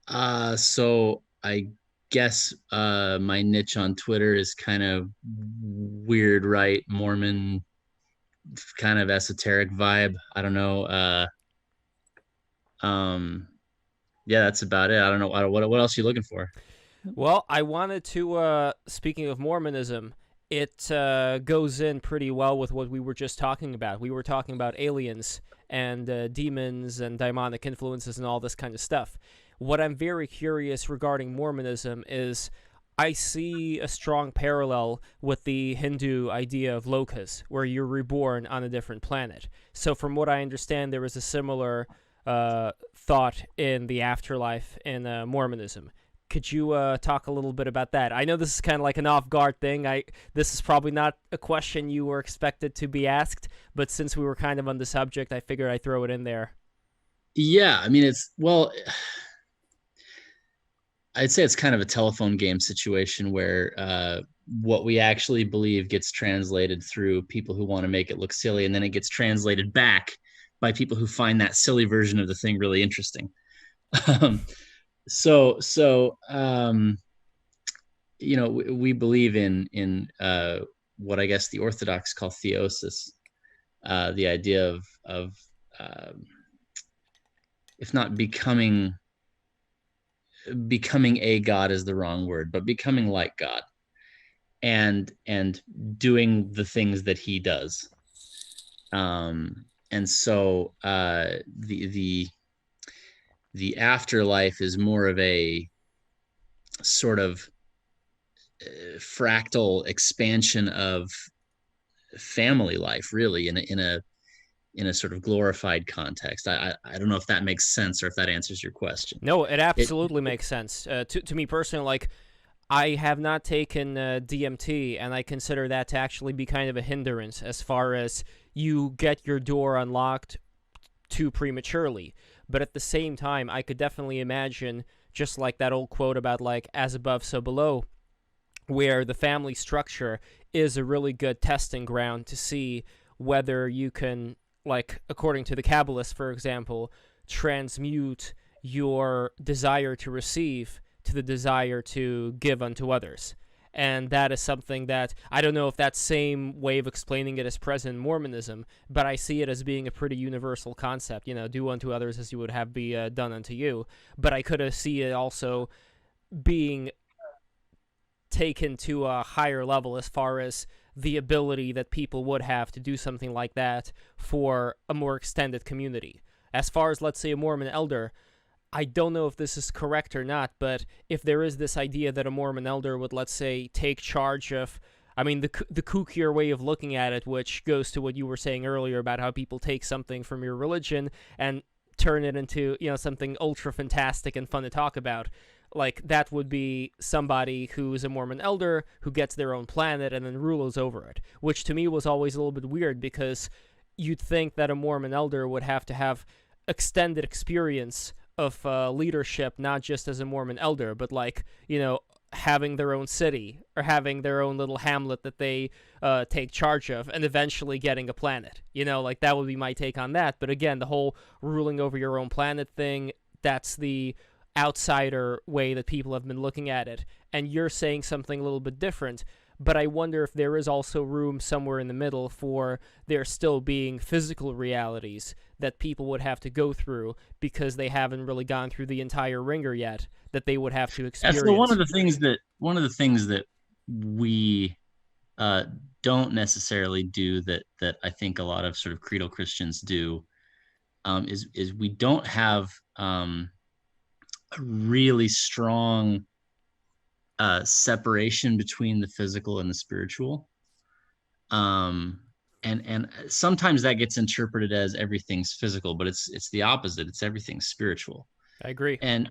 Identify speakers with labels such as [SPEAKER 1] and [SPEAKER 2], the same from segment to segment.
[SPEAKER 1] So I guess my niche on Twitter is kind of weird, right? Mormon kind of esoteric vibe. I don't know. Um, yeah, that's about it. I don't know. What else are you looking for?
[SPEAKER 2] Well, I wanted to, speaking of Mormonism, it goes in pretty well with what we were just talking about. We were talking about aliens and demons and demonic influences and all this kind of stuff. What I'm very curious regarding Mormonism is I see a strong parallel with the Hindu idea of lokas, where you're reborn on a different planet. So, from what I understand, there is a similar thought in the afterlife in Mormonism. Could you talk a little bit about that? I know this is kind of like an off-guard thing. This is probably not a question you were expected to be asked, but since we were kind of on the subject, I figured I'd throw it in there.
[SPEAKER 1] Yeah, I mean it's well, I'd say it's kind of a telephone game situation where what we actually believe gets translated through people who want to make it look silly, and then it gets translated back by people who find that silly version of the thing really interesting. Um, so we believe in what I guess the Orthodox call theosis, the idea of um, if not becoming a god is the wrong word, but becoming like God and doing the things that he does. And so the afterlife is more of a sort of fractal expansion of family life, really, in a sort of glorified context. I don't know if that makes sense or if that answers your question.
[SPEAKER 2] No, it
[SPEAKER 1] It
[SPEAKER 2] absolutely makes sense. To me personally, like, I have not taken DMT, and I consider that to actually be kind of a hindrance as far as you get your door unlocked too prematurely. But at the same time, I could definitely imagine, just like that old quote about, like, as above, so below, where the family structure is a really good testing ground to see whether you can, like, according to the Kabbalists, for example, transmute your desire to receive to the desire to give unto others. And that is something that I don't know if that same way of explaining it is present in Mormonism, but I see it as being a pretty universal concept. Do unto others as you would have be done unto you. But I could see it also being taken to a higher level as far as the ability that people would have to do something like that for a more extended community. As far as, let's say, a Mormon elder, I don't know if this is correct or not, but if there is this idea that a Mormon elder would, let's say, take charge of, I mean, the kookier way of looking at it, which goes to what you were saying earlier about how people take something from your religion and turn it into, something ultra fantastic and fun to talk about. Like, that would be somebody who's a Mormon elder who gets their own planet and then rules over it, which to me was always a little bit weird because you'd think that a Mormon elder would have to have extended experience of leadership, not just as a Mormon elder, but like, having their own city or having their own little hamlet that they take charge of and eventually getting a planet. Like, that would be my take on that. But again, the whole ruling over your own planet thing, that's the outsider way that people have been looking at it. And you're saying something a little bit different. But I wonder if there is also room somewhere in the middle for there still being physical realities that people would have to go through because they haven't really gone through the entire ringer yet that they would have to
[SPEAKER 1] so one of
[SPEAKER 2] experience.
[SPEAKER 1] the things that we uh, don't necessarily do that I think a lot of sort of creedal Christians do, is we don't have a really strong separation between the physical and the spiritual. Um, and sometimes that gets interpreted as everything's physical, but it's the opposite. It's everything's spiritual.
[SPEAKER 2] I agree.
[SPEAKER 1] And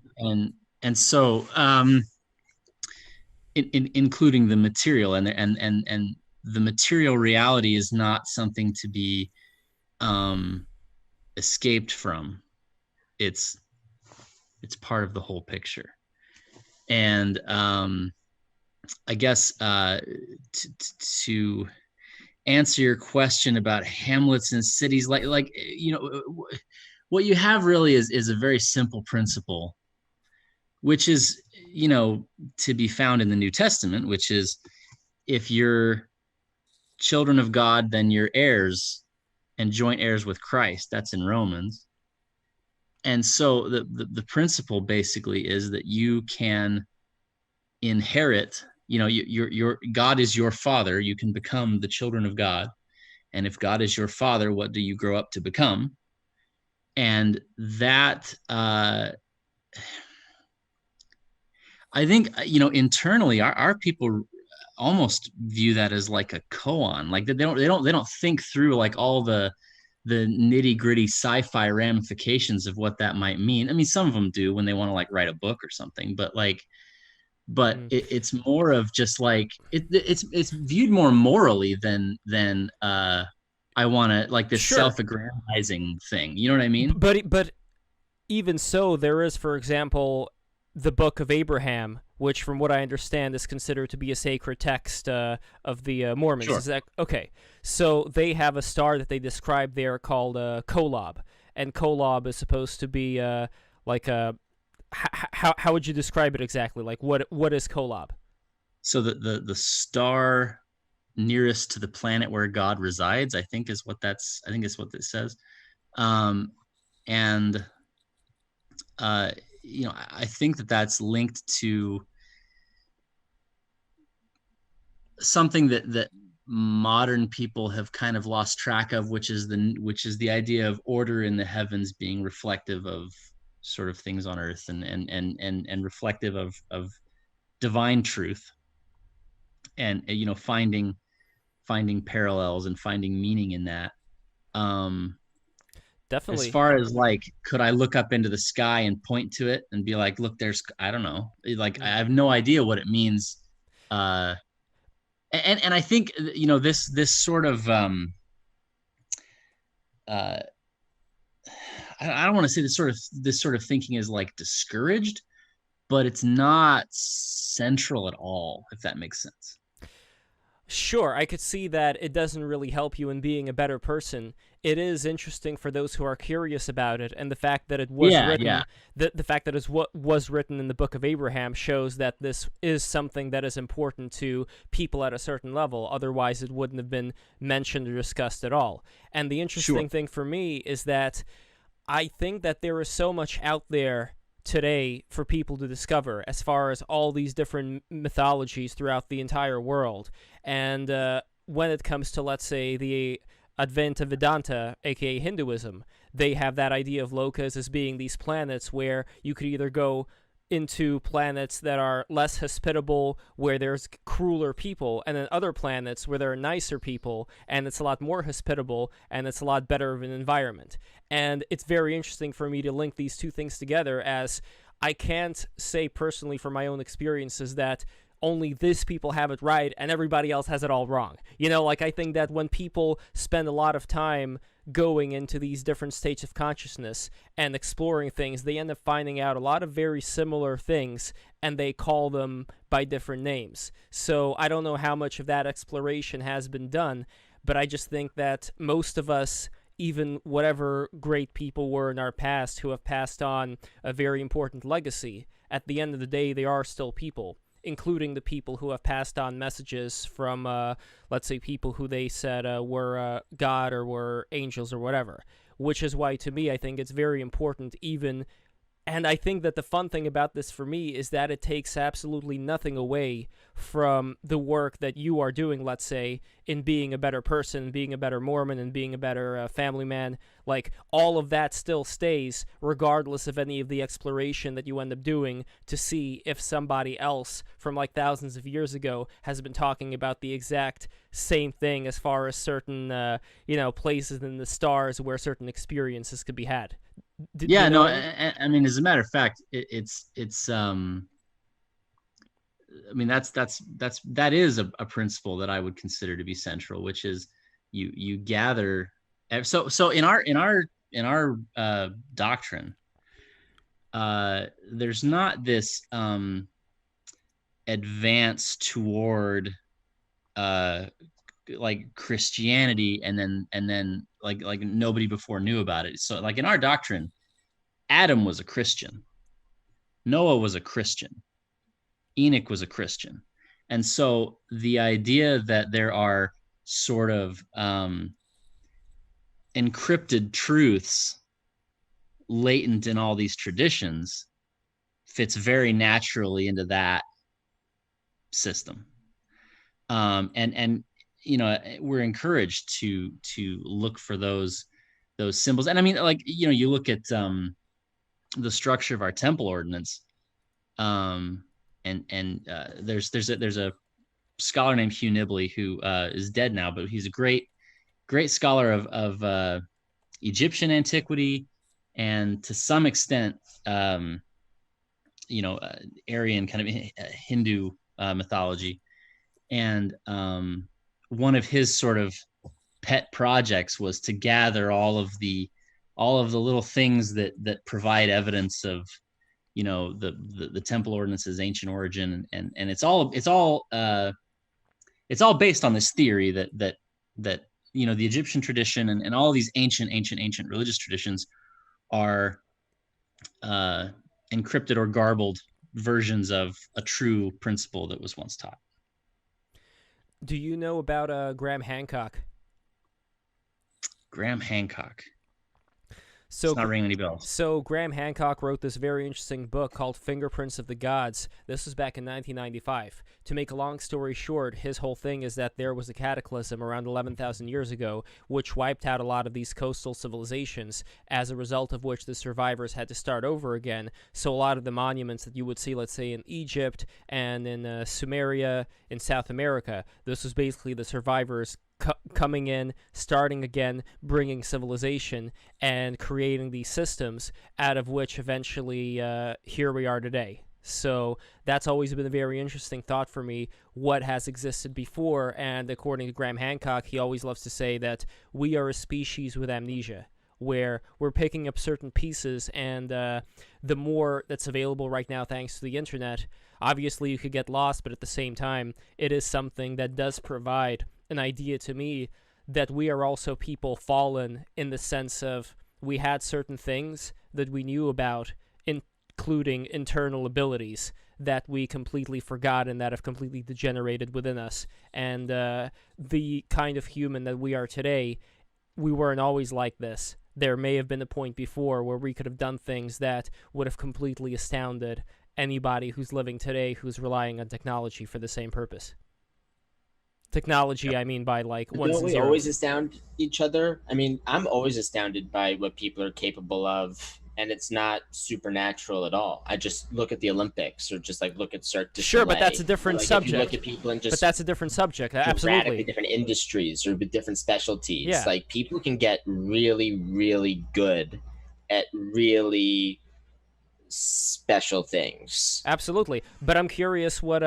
[SPEAKER 1] including the material, and the material reality is not something to be um, escaped from. It's it's part of the whole picture. And I guess to answer your question about hamlets and cities, what you have really is a very simple principle which is, to be found in the New Testament, which is, if you're children of God, then you're heirs and joint heirs with Christ. That's in Romans. And so the principle basically is that you can inherit, your God is your father. You can become the children of God. And if God is your father, what do you grow up to become? And that, I think, internally, our people almost view that as like a koan. Like they don't think through like all the nitty gritty sci-fi ramifications of what that might mean. I mean, some of them do when they want to like write a book or something, but
[SPEAKER 2] Mm.
[SPEAKER 1] it's more of just like it's viewed more morally than I want to like this
[SPEAKER 2] Sure,
[SPEAKER 1] self-aggrandizing thing. You know what I mean?
[SPEAKER 2] but even so, there is, for example, the Book of Abraham, which, from what I understand, is considered to be a sacred text of the Mormons.
[SPEAKER 1] Sure.
[SPEAKER 2] Is that okay? So they have a star that they describe there called Kolob, and Kolob is supposed to be like a how would you describe it exactly? Like what is Kolob?
[SPEAKER 1] So the star nearest to the planet where God resides, I think is what this says. Um, and uh, I think that that's linked to something that modern people have kind of lost track of, which is the idea of order in the heavens being reflective of sort of things on earth, and reflective of divine truth, and finding parallels and finding meaning in that. um as
[SPEAKER 2] Definitely.
[SPEAKER 1] far as like, could I look up into the sky and point to it and be like, look, there's, I don't know, like I
[SPEAKER 2] Mm.
[SPEAKER 1] have no idea what it means. uh and I think, this sort of uh I don't want to say this sort of thinking is like discouraged, but it's not central at all, if that makes sense.
[SPEAKER 2] Sure, I could see that it doesn't really help you in being a better person. It is interesting for those who are curious about it, and the fact that it was
[SPEAKER 1] Yeah, yeah,
[SPEAKER 2] written, the fact that it's what was written in the Book of Abraham shows that this is something that is important to people at a certain level. Otherwise, it wouldn't have been mentioned or discussed at all. And the
[SPEAKER 1] sure.
[SPEAKER 2] interesting thing for me is that I think that there is so much out there today for people to discover as far as all these different mythologies throughout the entire world. And when it comes to, let's say, the Advaita Vedanta, aka Hinduism, they have that idea of lokas as being these planets where you could either go into planets that are less hospitable, where there's crueler people, and then other planets where there are nicer people, and it's a lot more hospitable, and it's a lot better of an environment. And it's very interesting for me to link these two things together, as I can't say personally from my own experiences that only these people have it right and everybody else has it all wrong. Like I think that when people spend a lot of time going into these different states of consciousness and exploring things, they end up finding out a lot of very similar things and they call them by different names. So I don't know how much of that exploration has been done, but I just think that most of us, even whatever great people were in our past who have passed on a very important legacy, at the end of the day, they are still people, including the people who have passed on messages from, let's say, people who they said were God or were angels or whatever. Which is why, to me, I think it's very important, even. And I think that the fun thing about this for me is that it takes absolutely nothing away from the work that you are doing, let's say, in being a better person, being a better Mormon, and being a better family man. Like, all of that still stays, regardless of any of the exploration that you end up doing to see if somebody else from like thousands of years ago has been talking about the exact same thing as far as certain, places in the stars where certain experiences could be had. Do you
[SPEAKER 1] Yeah,
[SPEAKER 2] know
[SPEAKER 1] no,
[SPEAKER 2] what I mean?
[SPEAKER 1] I mean, as a matter of fact, it's I mean, that is a principle that I would consider to be central, which is you gather. So in our doctrine, there's not this advance toward uh like Christianity, and then like nobody before knew about it. So like in our doctrine, Adam was a Christian. Noah was a Christian. Enoch was a Christian. And so the idea that there are sort of encrypted truths latent in all these traditions fits very naturally into that system. And you know, we're encouraged to look for those symbols. And I mean, like, you know, you look at the structure of our temple ordinance, and there's a scholar named Hugh Nibley who is dead now, but he's a great scholar of Egyptian antiquity, and to some extent, you know, Aryan kind of Hindu mythology. And one of his sort of pet projects was to gather all of the little things that provide evidence of, you know, the temple ordinance's ancient origin, and it's all based on this theory that you know, the Egyptian tradition and all these ancient religious traditions are encrypted or garbled versions of a true principle that was once taught.
[SPEAKER 2] Do you know about Graham Hancock?
[SPEAKER 1] Graham Hancock.
[SPEAKER 2] So,
[SPEAKER 1] it's not ringing any bells.
[SPEAKER 2] So Graham Hancock wrote this very interesting book called Fingerprints of the Gods. This was back in 1995. To make a long story short, his whole thing is that there was a cataclysm around 11,000 years ago, which wiped out a lot of these coastal civilizations, as a result of which the survivors had to start over again. So a lot of the monuments that you would see, let's say, in Egypt and in Sumeria in South America, this was basically the survivors coming in, starting again, bringing civilization, and creating these systems, out of which eventually here we are today. So that's always been a very interesting thought for me, what has existed before. And according to Graham Hancock, he always loves to say that we are a species with amnesia, where we're picking up certain pieces, and the more that's available right now thanks to the internet, obviously you could get lost, but at the same time, it is something that does provide an idea to me that we are also people fallen, in the sense of we had certain things that we knew about, including internal abilities that we completely forgot and that have completely degenerated within us. And the kind of human that we are today, we weren't always like this. There may have been a point before where we could have done things that would have completely astounded anybody who's living today, who's relying on technology for the same purpose. Technology, I mean, by like ones
[SPEAKER 3] Don't
[SPEAKER 2] and
[SPEAKER 3] we
[SPEAKER 2] zeros.
[SPEAKER 3] always astound each other? I mean, I'm always astounded by what people are capable of, and it's not supernatural at all. I just look at the Olympics, or just like look at Cirque du
[SPEAKER 2] Sure, but
[SPEAKER 3] Soleil.
[SPEAKER 2] that's a different
[SPEAKER 3] Like,
[SPEAKER 2] subject.
[SPEAKER 3] If you look at people and just
[SPEAKER 2] But that's a different subject.
[SPEAKER 3] radically
[SPEAKER 2] Absolutely.
[SPEAKER 3] different industries or with different specialties.
[SPEAKER 2] Yeah.
[SPEAKER 3] Like, people can get really, really good at really special things.
[SPEAKER 2] Absolutely. But I'm curious what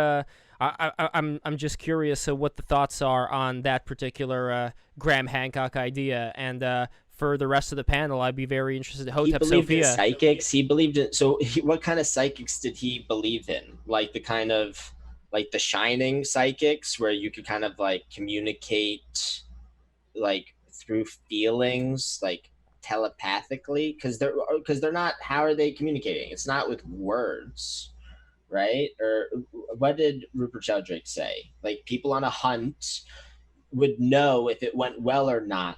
[SPEAKER 2] I'm just curious what the thoughts are on that particular Graham Hancock idea, and for the rest of the panel, I'd be very interested.
[SPEAKER 3] He
[SPEAKER 2] Hotep
[SPEAKER 3] believed in
[SPEAKER 2] Sophia.
[SPEAKER 3] psychics. He believed in. So, what kind of psychics did he believe in? Like the kind of like the Shining psychics, where you could kind of like communicate, like through feelings, like telepathically, because they're not. How are they communicating? It's not with words, right? Or what did Rupert Sheldrake say? Like, people on a hunt would know if it went well or not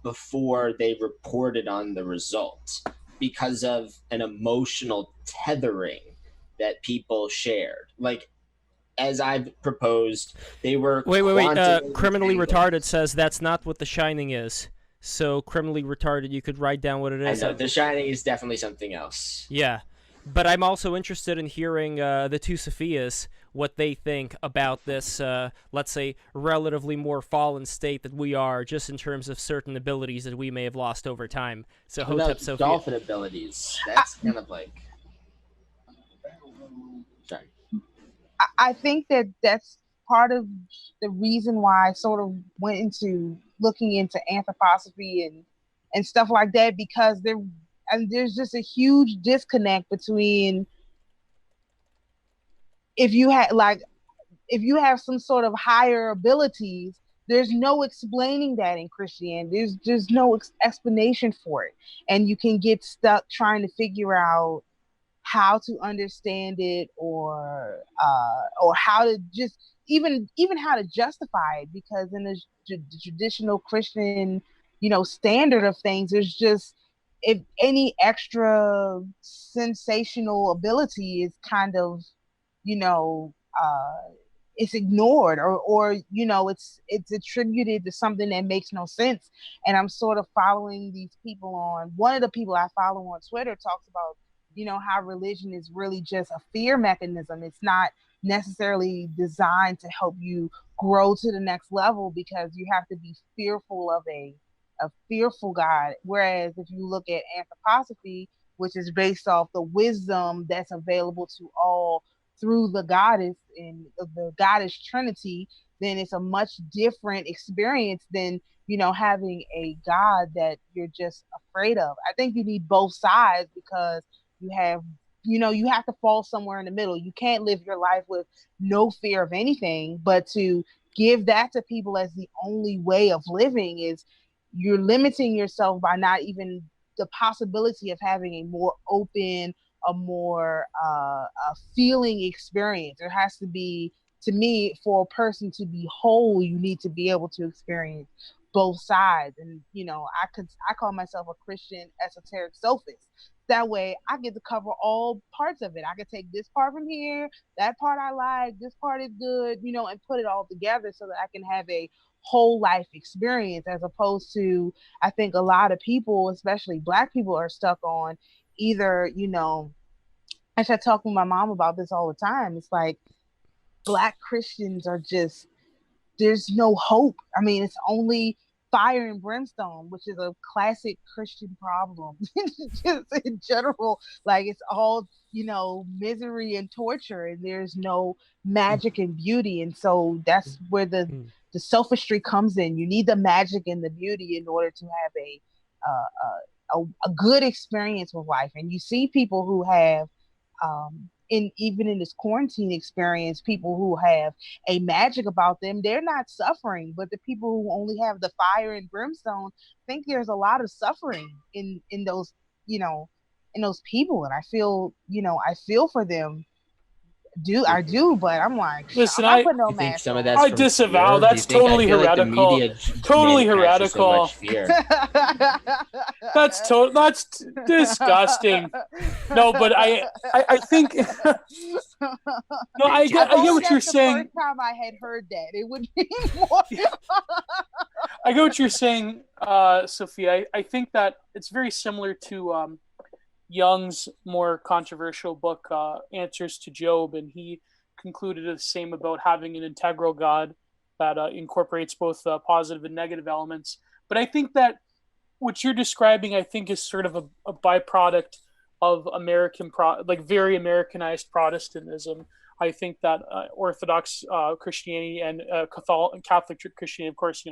[SPEAKER 3] before they reported on the result, because of an emotional tethering that people shared. Like, as I've proposed, they were
[SPEAKER 2] Wait. Criminally
[SPEAKER 3] entangled.
[SPEAKER 2] retarded says that's not what The Shining is. So criminally retarded, you could write down what it
[SPEAKER 3] I
[SPEAKER 2] is.
[SPEAKER 3] know The Shining is definitely something else.
[SPEAKER 2] Yeah. But I'm also interested in hearing the two Sophias, what they think about this, let's say, relatively more fallen state that we are, just in terms of certain abilities that we may have lost over time. So Hotep Sophia.
[SPEAKER 3] Dolphin abilities. That's kind of like. Sorry.
[SPEAKER 4] I think that that's part of the reason why I sort of went into looking into anthroposophy and stuff like that, because there's just a huge disconnect between if you have some sort of higher abilities, there's no explaining that in Christianity. There's no explanation for it, and you can get stuck trying to figure out how to understand it, or how to just even how to justify it, because in the traditional Christian, standard of things, there's just, if any extra sensational ability is kind of, you know, it's ignored, or it's attributed to something that makes no sense. And I'm sort of following these people on, one of the people I follow on Twitter talks about, how religion is really just a fear mechanism. It's not necessarily designed to help you grow to the next level, because you have to be fearful of a fearful God. Whereas if you look at anthroposophy, which is based off the wisdom that's available to all through the goddess and the goddess trinity, then it's a much different experience than, having a God that you're just afraid of. I think you need both sides, because you have you have to fall somewhere in the middle. You can't live your life with no fear of anything, but to give that to people as the only way of living is, you're limiting yourself by not even the possibility of having a more open, a more a feeling experience. There has to be, to me, for a person to be whole, you need to be able to experience both sides. And I call myself a Christian esoteric sophist. That way I get to cover all parts of it. I can take this part from here, that part I like, this part is good, and put it all together so that I can have a whole life experience, as opposed to, I think a lot of people, especially Black people, are stuck on either, I should talk with my mom about this all the time. It's like Black Christians are just, there's no hope. I mean, it's only fire and brimstone, which is a classic Christian problem. Just in general, like it's all, misery and torture, and there's no magic and beauty. And so that's where the sophistry comes in. You need the magic and the beauty in order to have a good experience with life. And you see people who have, even in this quarantine experience, people who have a magic about them, they're not suffering. But the people who only have the fire and brimstone think there's a lot of suffering in those, in those people. And I feel for them. I do, but I'm like,
[SPEAKER 5] Listen,
[SPEAKER 4] I'm not putting no
[SPEAKER 3] You think
[SPEAKER 4] mask
[SPEAKER 3] some of
[SPEAKER 4] on.
[SPEAKER 3] that's
[SPEAKER 5] I
[SPEAKER 3] from
[SPEAKER 5] disavow.
[SPEAKER 3] fear? Do you
[SPEAKER 5] That's
[SPEAKER 3] think, I
[SPEAKER 5] totally
[SPEAKER 3] feel like the
[SPEAKER 5] heretical.
[SPEAKER 3] media
[SPEAKER 5] Totally
[SPEAKER 3] manufactures so
[SPEAKER 5] heretical.
[SPEAKER 3] much fear.
[SPEAKER 5] That's disgusting. No, but I think no, I get what you're saying.
[SPEAKER 4] First time I had heard that, it would be more.
[SPEAKER 5] I get what you're saying, Sophia. I think that it's very similar to Jung's more controversial book, Answers to Job, and he concluded the same about having an integral God that incorporates both positive and negative elements. But I think that what you're describing, I think, is sort of a byproduct of very Americanized Protestantism. I think that Orthodox Christianity and Catholic Christianity, of course,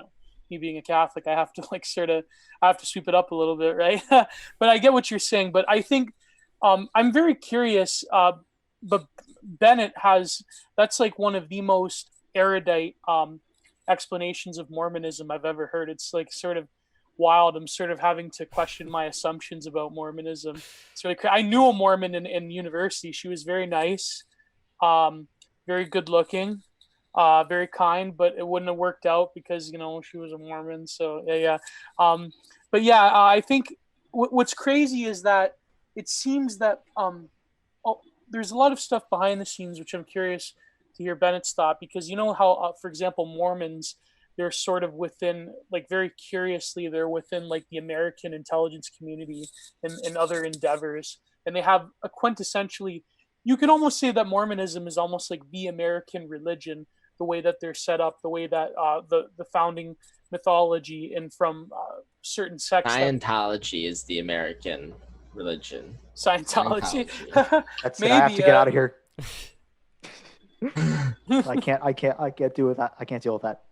[SPEAKER 5] me being a Catholic, I have to I have to sweep it up a little bit, right? But I get what you're saying. But I think I'm very curious. But Bennett that's like one of the most erudite explanations of Mormonism I've ever heard. It's like sort of wild. I'm sort of having to question my assumptions about Mormonism. It's really I knew a Mormon in university. She was very nice, very good looking, very kind, but it wouldn't have worked out because she was a Mormon. So yeah. But yeah, I think what's crazy is that it seems that there's a lot of stuff behind the scenes which I'm curious to hear Bennett's thought, because how for example, Mormons, they're sort of within, like, very curiously, they're within like the American intelligence community and other endeavors, and they have a quintessentially, you can almost say that Mormonism is almost like the American religion, the way that they're set up, the way that the founding mythology, and from certain sects.
[SPEAKER 3] Scientology is the American religion.
[SPEAKER 5] Scientology.
[SPEAKER 6] That's
[SPEAKER 5] Maybe,
[SPEAKER 6] it. I have to get out of here. I can't deal with that. I can't deal with that.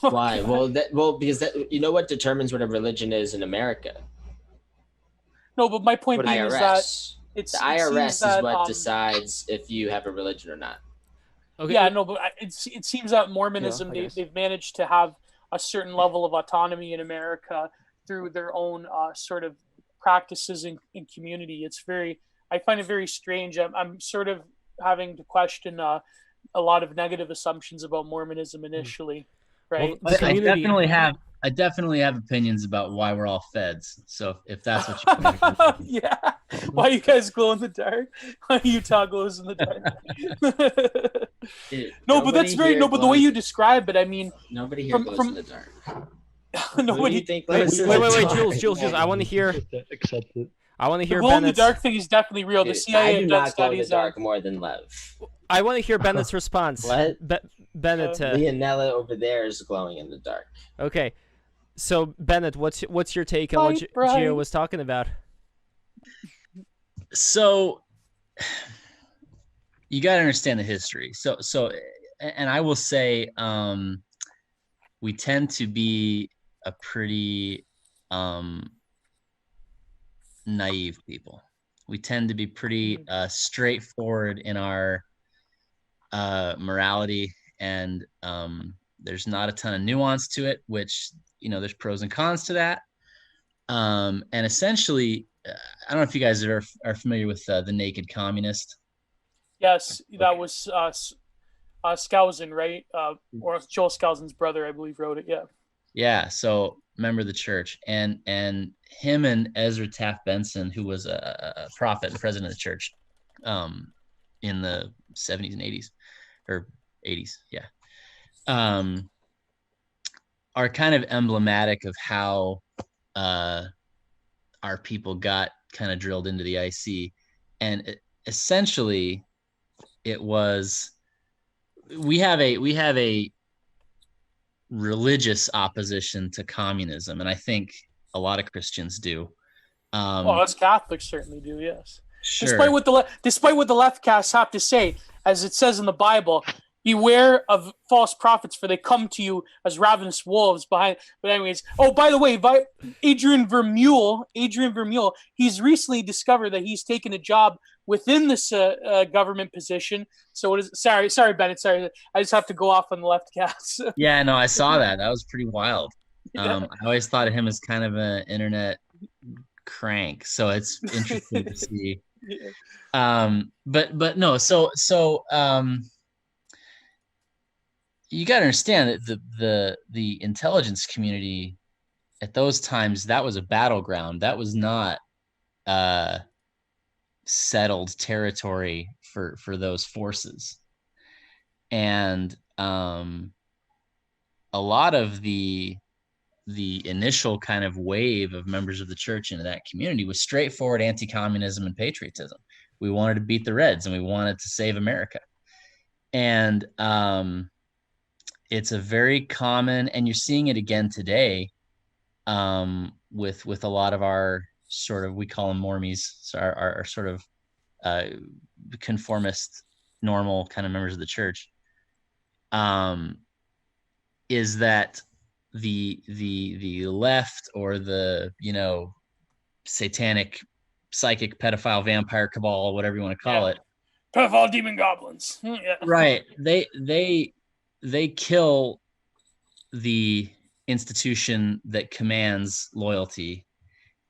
[SPEAKER 3] Why? Because what determines what a religion is in America?
[SPEAKER 5] No, but my point being
[SPEAKER 3] IRS.
[SPEAKER 5] is that
[SPEAKER 3] the IRS is what decides if you have a religion or not.
[SPEAKER 2] Okay.
[SPEAKER 5] Yeah, no, but it seems that Mormonism, they've managed to have a certain level of autonomy in America through their own sort of practices in community. It's very, I find it very strange. I'm sort of having to question a lot of negative assumptions about Mormonism initially, right?
[SPEAKER 2] Well, the
[SPEAKER 1] I
[SPEAKER 2] community-
[SPEAKER 1] definitely have opinions about why we're all feds. So if that's what you want.
[SPEAKER 5] Yeah. Why you guys glow in the dark? Why Utah glows in the dark?
[SPEAKER 3] Dude,
[SPEAKER 5] No, but that's very no. But the way you describe it, I mean,
[SPEAKER 3] nobody here glows in the dark. Who do
[SPEAKER 5] nobody.
[SPEAKER 3] you think
[SPEAKER 2] Wait,
[SPEAKER 3] glows in the
[SPEAKER 2] wait,
[SPEAKER 3] dark?
[SPEAKER 2] Jules. I want to hear.
[SPEAKER 6] Accept it.
[SPEAKER 2] I want to
[SPEAKER 5] The
[SPEAKER 2] hear
[SPEAKER 5] glow in the
[SPEAKER 2] Bennett's.
[SPEAKER 5] dark thing is definitely real.
[SPEAKER 3] Dude,
[SPEAKER 5] The CIA
[SPEAKER 3] I do
[SPEAKER 5] have done
[SPEAKER 3] not glow in the
[SPEAKER 5] studies on.
[SPEAKER 3] dark more than Lev.
[SPEAKER 2] I want to hear Bennett's response.
[SPEAKER 3] What?
[SPEAKER 2] Bennett.
[SPEAKER 3] Leonella over there is glowing in the dark.
[SPEAKER 2] Okay, so Bennett, what's your take on what Gio was talking about?
[SPEAKER 1] So you got to understand the history. So, and I will say, we tend to be a pretty naive people. We tend to be pretty straightforward in our morality, and there's not a ton of nuance to it, which, there's pros and cons to that. And essentially, I don't know if you guys are familiar with The Naked Communist.
[SPEAKER 5] Yes, that was Skousen, right? Or Joel Skousen's brother, I believe, wrote it. Yeah.
[SPEAKER 1] Yeah. So member of the church, and him and Ezra Taft Benson, who was a prophet and president of the church, in the 70s and 80s or 80s. Yeah. Are kind of emblematic of how our people got kind of drilled into the IC. And essentially it was, we have a religious opposition to communism. And I think a lot of Christians do.
[SPEAKER 5] Well, us Catholics certainly do, yes.
[SPEAKER 1] Sure.
[SPEAKER 5] Despite what the left casts have to say, as it says in the Bible, beware of false prophets, for they come to you as ravenous wolves behind. But anyways, oh, by the way, Adrian Vermeule, he's recently discovered that he's taken a job within this government position. So what is it? Sorry, Bennett. Sorry, I just have to go off on the left cast.
[SPEAKER 1] Yeah, no, I saw that. That was pretty wild.
[SPEAKER 5] Yeah.
[SPEAKER 1] I always thought of him as kind of an internet crank, so it's interesting to see.
[SPEAKER 5] Yeah.
[SPEAKER 1] But no, so you got to understand that the intelligence community at those times, that was a battleground. That was not settled territory for those forces. And a lot of the initial kind of wave of members of the church into that community was straightforward anti-communism and patriotism. We wanted to beat the Reds and we wanted to save America. And it's a very common, and you're seeing it again today, with a lot of our sort of, we call them Mormies, so our sort of conformist, normal kind of members of the church, is that the left, or the satanic, psychic, pedophile, vampire cabal, whatever you want to call it,
[SPEAKER 5] Pedophile demon goblins. Yeah.
[SPEAKER 1] right? They kill the institution that commands loyalty,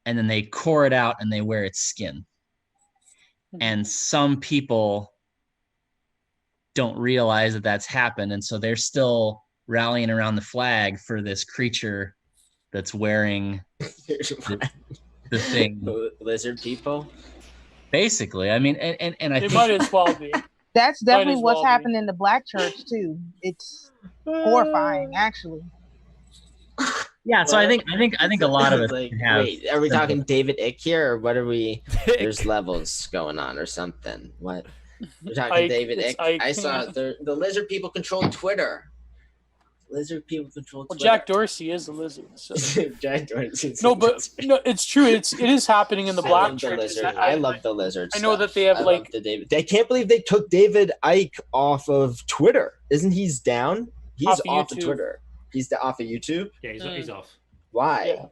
[SPEAKER 1] and then they core it out and they wear its skin. And some people don't realize that that's happened, and so they're still rallying around the flag for this creature that's wearing the thing.
[SPEAKER 3] Lizard people.
[SPEAKER 1] Basically, I mean, and I
[SPEAKER 5] They
[SPEAKER 1] think
[SPEAKER 5] might as well be.
[SPEAKER 4] That's definitely
[SPEAKER 5] as
[SPEAKER 4] what's
[SPEAKER 5] well be.
[SPEAKER 4] happening in the black church too. It's horrifying, actually.
[SPEAKER 1] yeah. So I think a lot of it
[SPEAKER 3] Like,
[SPEAKER 1] have.
[SPEAKER 3] wait, are we talking David Icke here, or what are we? There's levels going on, or something. What? We're talking
[SPEAKER 5] Ike,
[SPEAKER 3] David
[SPEAKER 5] it's
[SPEAKER 3] Icke.
[SPEAKER 5] Ike.
[SPEAKER 3] I saw the lizard people control Twitter. Lizard people control
[SPEAKER 5] Well,
[SPEAKER 3] Twitter.
[SPEAKER 5] Jack Dorsey is a lizard. So.
[SPEAKER 3] Jack Dorsey.
[SPEAKER 5] No, but no, it's true. It is happening in the black
[SPEAKER 3] the
[SPEAKER 5] church.
[SPEAKER 3] lizard. I love the lizard.
[SPEAKER 5] I know
[SPEAKER 3] stuff.
[SPEAKER 5] that they have,
[SPEAKER 3] I
[SPEAKER 5] like-
[SPEAKER 3] love the David. I can't believe they took David Icke off of Twitter. Isn't he's down? He's
[SPEAKER 5] Off
[SPEAKER 3] off of
[SPEAKER 5] YouTube.
[SPEAKER 3] Twitter. He's off of YouTube.
[SPEAKER 7] Yeah, he's off.
[SPEAKER 3] Why?
[SPEAKER 5] Yeah.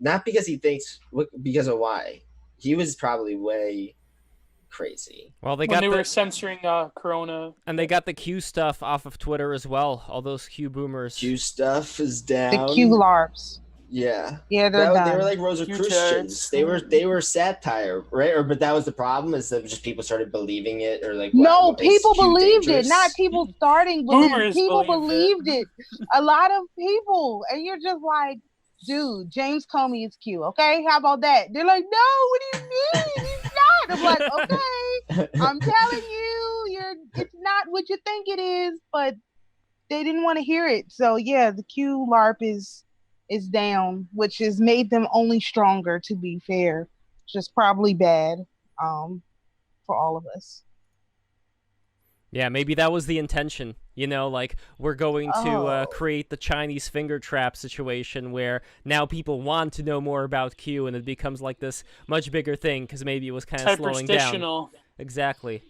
[SPEAKER 3] Not because he thinks. Because of why? He was probably way crazy.
[SPEAKER 2] Well, they
[SPEAKER 5] When
[SPEAKER 2] got
[SPEAKER 5] they
[SPEAKER 2] the,
[SPEAKER 5] were censoring Corona.
[SPEAKER 2] and they got the Q stuff off of Twitter as well. All those Q boomers.
[SPEAKER 3] Q stuff is
[SPEAKER 4] The
[SPEAKER 3] down.
[SPEAKER 4] Q LARPs.
[SPEAKER 3] Yeah.
[SPEAKER 4] Yeah, they're
[SPEAKER 3] They
[SPEAKER 4] done.
[SPEAKER 3] were like Rosicrucians. They were satire, right? But that was the problem, is that just people started believing it, or like,
[SPEAKER 4] No,
[SPEAKER 3] what, is
[SPEAKER 4] people
[SPEAKER 3] Q
[SPEAKER 4] believed it,
[SPEAKER 3] dangerous?
[SPEAKER 4] not people starting believe.
[SPEAKER 5] Boomers
[SPEAKER 4] People
[SPEAKER 5] believed
[SPEAKER 4] believed it. A lot of people, and you're just like, dude, James Comey is Q. Okay, how about that? They're like, no, what do you mean? He's not. I'm like, okay, I'm telling you, it's not what you think it is, but they didn't want to hear it. So yeah, the Q LARP is down, which has made them only stronger. To be fair, just probably bad for all of us.
[SPEAKER 2] Yeah, maybe that was the intention. You know, like, we're going to create the Chinese finger trap situation where now people want to know more about Q, and it becomes like this much bigger thing because maybe it was kind of slowing down. Exactly.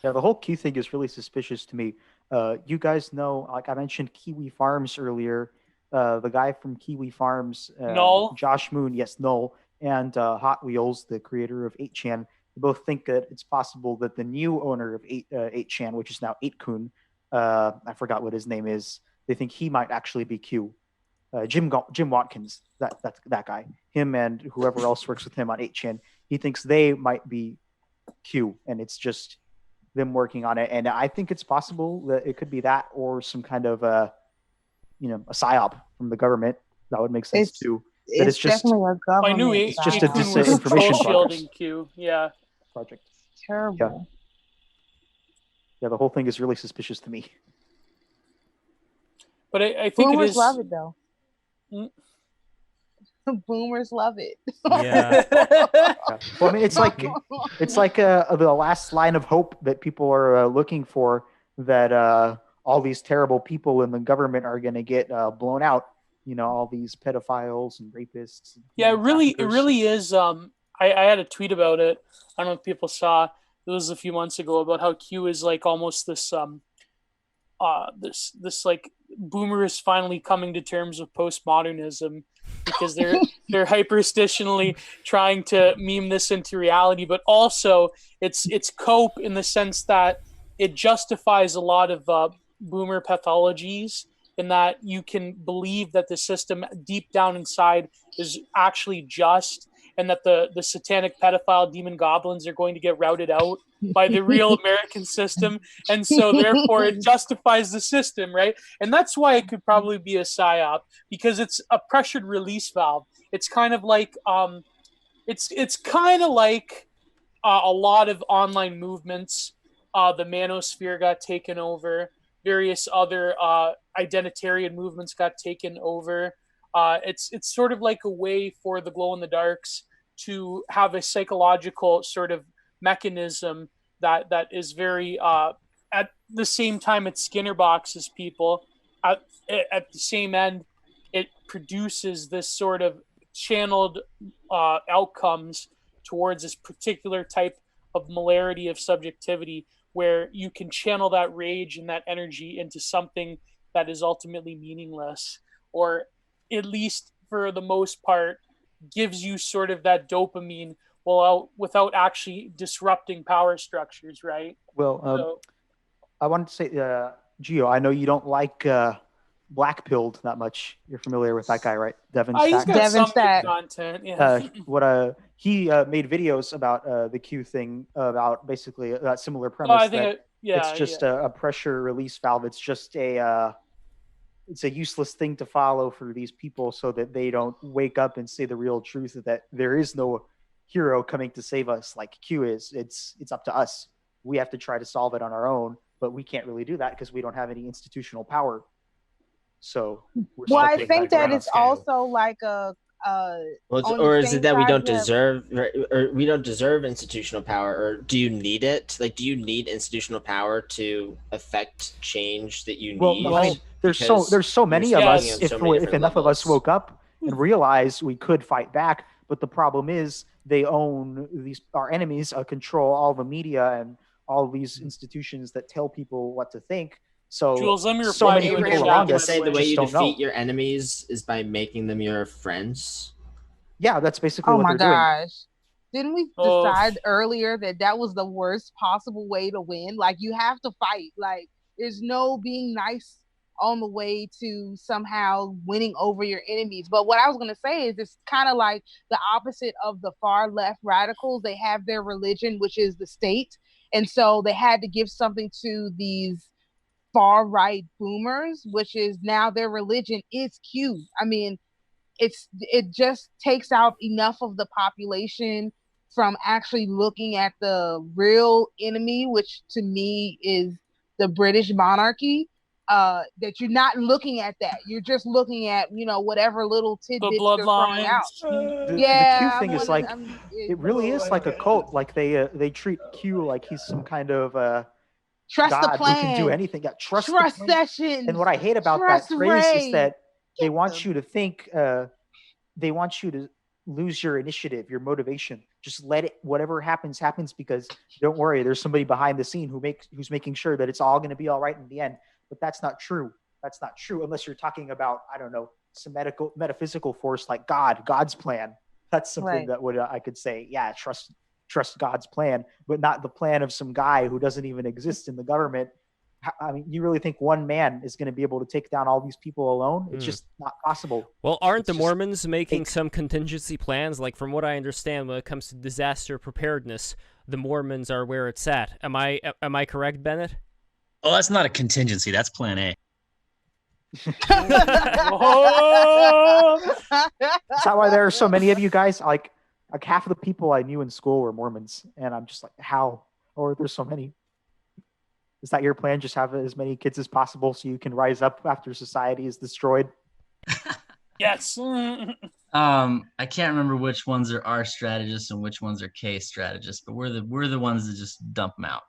[SPEAKER 6] Yeah, the whole Q thing is really suspicious to me. You guys know, like I mentioned, Kiwi Farms earlier. The guy from Kiwi Farms,
[SPEAKER 5] Null.
[SPEAKER 6] Josh Moon, yes, Null, and Hot Wheels, the creator of 8chan, both think that it's possible that the new owner of 8chan, which is now 8kun, I forgot what his name is, they think he might actually be Q. Jim Watkins, that guy, him and whoever else works with him on 8chan, he thinks they might be Q, and it's just them working on it. And I think it's possible that it could be that, or some kind of a psyop from the government. That would make sense too. That
[SPEAKER 4] It's
[SPEAKER 6] just
[SPEAKER 4] definitely a government.
[SPEAKER 5] I knew
[SPEAKER 6] it's just a
[SPEAKER 5] disinformation
[SPEAKER 6] disinformation
[SPEAKER 5] shielding Q. Yeah.
[SPEAKER 6] project.
[SPEAKER 4] Terrible.
[SPEAKER 6] Yeah, the whole thing is really suspicious to me.
[SPEAKER 5] But I think
[SPEAKER 4] Boomers
[SPEAKER 5] it is.
[SPEAKER 4] love it though. Boomers love it.
[SPEAKER 2] Yeah.
[SPEAKER 6] Yeah. Well, I mean, it's like the last line of hope that people are looking for, that all these terrible people in the government are going to get blown out. You know, all these pedophiles and rapists. And
[SPEAKER 5] Yeah, it really
[SPEAKER 6] traffickers.
[SPEAKER 5] is. I had a tweet about it. I don't know if people saw. It was a few months ago, about how Q is like almost this this like boomer is finally coming to terms with postmodernism, because they're hyperstitionally trying to meme this into reality, but also it's cope in the sense that it justifies a lot of boomer pathologies, in that you can believe that the system deep down inside is actually just, and that the satanic pedophile demon goblins are going to get routed out by the real American system, and so therefore it justifies the system, right? And that's why it could probably be a psyop, because it's a pressured release valve. It's kind of like it's kind of like a lot of online movements. The manosphere got taken over. Various other identitarian movements got taken over. It's sort of like a way for the glow in the darks to have a psychological sort of mechanism that is very at the same time it Skinner boxes people. At the same end, it produces this sort of channeled outcomes towards this particular type of molarity of subjectivity, where you can channel that rage and that energy into something that is ultimately meaningless, or at least for the most part gives you sort of that dopamine without actually disrupting power structures, right?
[SPEAKER 6] Well, I wanted to say, Gio, I know you don't like Black Pilled that much. You're familiar with that guy, right? Devin Stack.
[SPEAKER 5] He's got
[SPEAKER 4] Devin
[SPEAKER 5] some
[SPEAKER 4] Stack.
[SPEAKER 5] good content. Yeah.
[SPEAKER 6] He made videos about the Q thing, about basically that similar premise. It's just a pressure release valve. It's just it's a useless thing to follow for these people, so that they don't wake up and say the real truth, that there is no hero coming to save us like Q is. It's up to us. We have to try to solve it on our own, but we can't really do that because we don't have any institutional power. So
[SPEAKER 4] well, I think that it's also like
[SPEAKER 3] or is it that we don't deserve, or we don't deserve institutional power, or do you need it? Like, do you need institutional power to affect change that you need?
[SPEAKER 6] Well, I mean, there's so many of us. If enough of us woke up and realized we could fight back, but the problem is they own our enemies control all the media and all these institutions that tell people what to think. So,
[SPEAKER 5] Jules, let me
[SPEAKER 3] so many people around us say the way you defeat your enemies is by making them your friends.
[SPEAKER 6] Yeah, that's basically what they're doing.
[SPEAKER 4] Oh my gosh. Didn't we decide earlier that was the worst possible way to win? Like, you have to fight. Like, there's no being nice on the way to somehow winning over your enemies. But what I was going to say is it's kind of like the opposite of the far left radicals. They have their religion, which is the state. And so they had to give something to these far right boomers, which is now their religion is Q. I mean, it just takes out enough of the population from actually looking at the real enemy, which to me is the British monarchy. That you're not looking at that. You're just looking at, whatever little tidbits they're throwing out.
[SPEAKER 6] The
[SPEAKER 4] Yeah,
[SPEAKER 6] Q thing is like it really is like a cult. Like they treat Q like he's some kind of
[SPEAKER 4] trust
[SPEAKER 6] God
[SPEAKER 4] the plan.
[SPEAKER 6] who can do anything. Yeah, trust
[SPEAKER 4] Sessions.
[SPEAKER 6] And what I hate about
[SPEAKER 4] Trust
[SPEAKER 6] that phrase
[SPEAKER 4] Ray.
[SPEAKER 6] is that they want you to think, they want you to lose your initiative, your motivation. Just let it, whatever happens, because don't worry, there's somebody behind the scene who's making sure that it's all going to be all right in the end. But that's not true. That's not true unless you're talking about, I don't know, some metaphysical force like God's plan. That's something that would I could say, yeah, trust God's plan, but not the plan of some guy who doesn't even exist in the government. I mean, you really think one man is going to be able to take down all these people alone? It's just not possible.
[SPEAKER 2] Well, aren't the Mormons making some contingency plans? Like, from what I understand, when it comes to disaster preparedness, the Mormons are where it's at. Am I correct, Bennett?
[SPEAKER 1] Oh, that's not a contingency. That's plan A.
[SPEAKER 6] Oh! Is that why there are so many of you guys? Like half of the people I knew in school were Mormons, and I'm just like, how? Or there's so many. Is that your plan? Just have as many kids as possible so you can rise up after society is destroyed?
[SPEAKER 5] Yes.
[SPEAKER 1] I can't remember which ones are R strategists and which ones are K strategists, but we're the ones that just dump them out.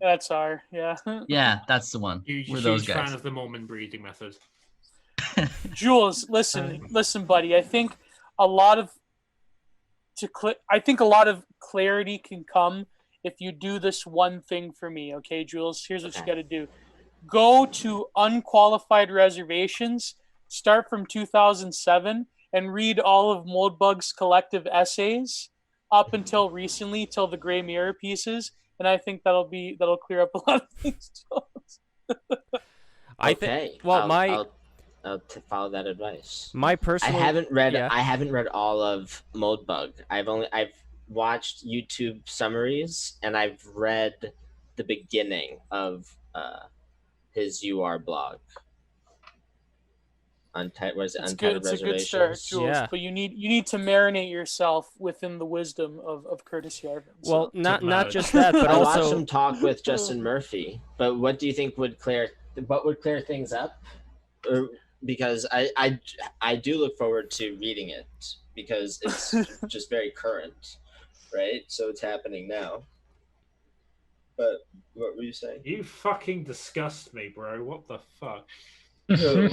[SPEAKER 5] That's R, yeah.
[SPEAKER 1] Yeah, that's the one. We're those guys.
[SPEAKER 7] Fan of the Mormon breeding method.
[SPEAKER 5] Jules, listen, buddy. I think a lot of clarity can come if you do this one thing for me, okay, Jules? Here's what you got to do: go to unqualified reservations, start from 2007, and read all of Moldbug's collective essays up until recently, till the Gray Mirror pieces. And I think that'll clear up a lot of things.
[SPEAKER 3] Okay. I'll follow that advice.
[SPEAKER 2] My personal,
[SPEAKER 3] I haven't read all of Moldbug. I've watched YouTube summaries and I've read the beginning of his UR blog. Untitled
[SPEAKER 5] Reservations. It's a good start, Jules. Yeah. But you need to marinate yourself within the wisdom of Curtis Yarvin.
[SPEAKER 2] Well, not just that, but
[SPEAKER 3] I
[SPEAKER 2] also
[SPEAKER 3] watched him talk with Justin Murphy. But what do you think would clear things up? Because I do look forward to reading it because it's just very current, right? So it's happening now. But what were you saying?
[SPEAKER 7] You fucking disgust me, bro. What the fuck?
[SPEAKER 3] Who?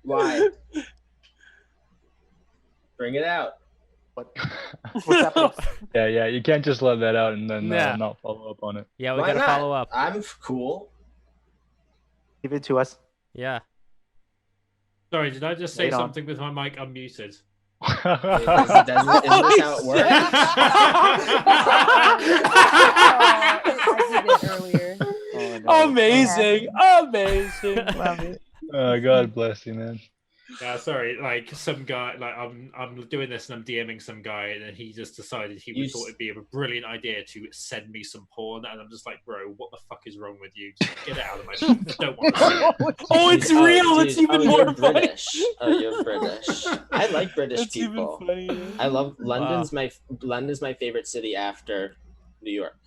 [SPEAKER 3] Why? Bring it out.
[SPEAKER 6] What's happening?
[SPEAKER 8] Yeah. You can't just let that out and then not follow up on it.
[SPEAKER 2] Yeah, we gotta follow up.
[SPEAKER 3] I'm cool.
[SPEAKER 6] Give it to us.
[SPEAKER 2] Yeah.
[SPEAKER 7] Sorry, did I just say something with my mic unmuted?
[SPEAKER 3] Isn't this how it works?
[SPEAKER 4] I did it earlier.
[SPEAKER 6] Oh, no.
[SPEAKER 5] Amazing.
[SPEAKER 4] Love it.
[SPEAKER 8] God bless you, man.
[SPEAKER 7] Yeah, sorry. Like some guy, like I'm doing this and I'm DMing some guy, and then he just decided thought it'd be a brilliant idea to send me some porn, and I'm just like, bro, what the fuck is wrong with you? Just get it out of my face. Don't want to.
[SPEAKER 5] Oh, it's real. It's even more
[SPEAKER 3] British. Oh, you're British. I like British people. I love London's my favorite city after New York.